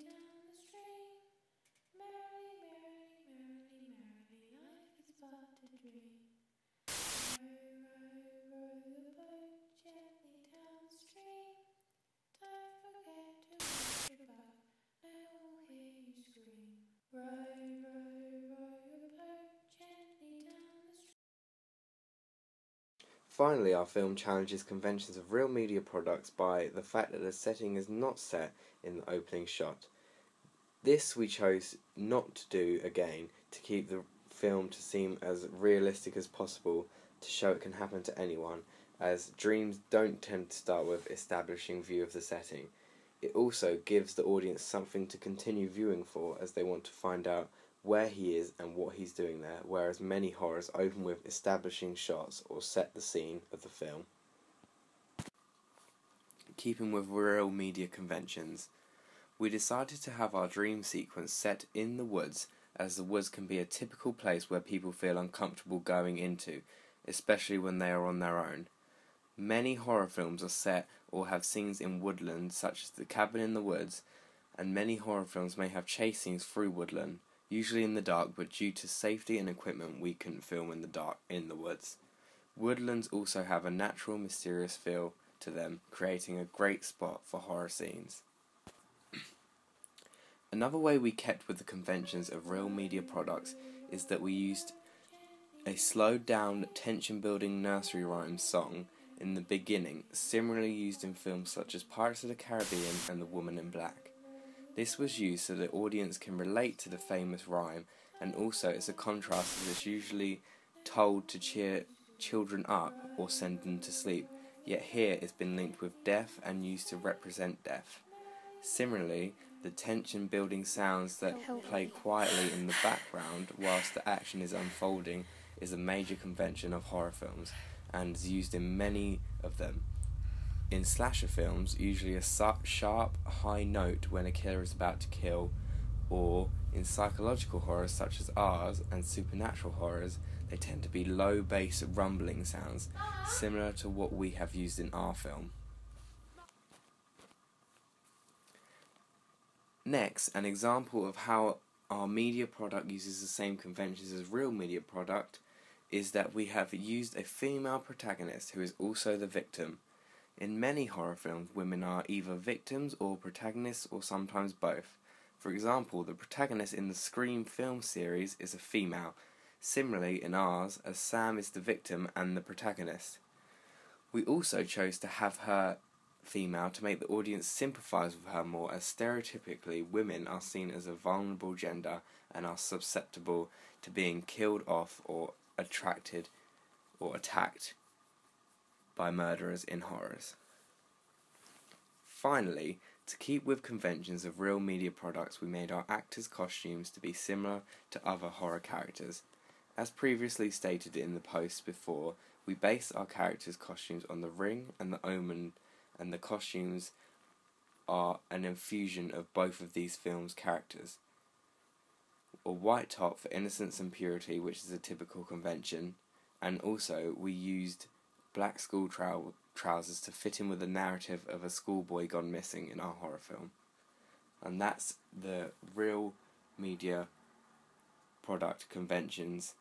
down the stream. Merrily, merrily, merrily, merrily, life is but a dream. Row, row, row the boat gently down the stream. Don't forget to watch your back, no one will hear you scream. Row, row, row your boat gently down the stream. Finally, our film challenges conventions of real media products by the fact that the setting is not set in the opening shot. This we chose not to do again, to keep the film to seem as realistic as possible, to show it can happen to anyone, as dreams don't tend to start with establishing view of the setting. It also gives the audience something to continue viewing for, as they want to find out where he is and what he's doing there, whereas many horrors open with establishing shots or set the scene of the film. Keeping with real media conventions, we decided to have our dream sequence set in the woods, as the woods can be a typical place where people feel uncomfortable going into, especially when they are on their own. Many horror films are set or have scenes in woodland, such as The Cabin in the Woods, and many horror films may have chase scenes through woodland, usually in the dark, but due to safety and equipment we couldn't film in the dark in the woods. Woodlands also have a natural, mysterious feel to them, creating a great spot for horror scenes. Another way we kept with the conventions of real media products is that we used a slowed down, tension building nursery rhyme song in the beginning, similarly used in films such as Pirates of the Caribbean and The Woman in Black. This was used so the audience can relate to the famous rhyme, and also it's a contrast as it's usually told to cheer children up or send them to sleep, yet here it's been linked with death and used to represent death. Similarly, the tension building sounds that play quietly in the background whilst the action is unfolding is a major convention of horror films and is used in many of them. In slasher films, usually a sharp, high note when a killer is about to kill, or in psychological horrors such as ours and supernatural horrors, they tend to be low bass rumbling sounds, similar to what we have used in our film. Next, an example of how our media product uses the same conventions as real media product is that we have used a female protagonist who is also the victim. In many horror films, women are either victims or protagonists, or sometimes both. For example, the protagonist in the Scream film series is a female. Similarly, in ours, as Sam is the victim and the protagonist. We also chose to have her female to make the audience sympathise with her more, as stereotypically women are seen as a vulnerable gender and are susceptible to being killed off or attracted or attacked by murderers in horrors. Finally, to keep with conventions of real media products, we made our actors' costumes to be similar to other horror characters. As previously stated in the post before, we based our characters' costumes on The Ring and The Omen, and the costumes are an infusion of both of these films' characters. A white top for innocence and purity, which is a typical convention, and also we used black school trousers to fit in with the narrative of a schoolboy gone missing in our horror film. And that's the real media product conventions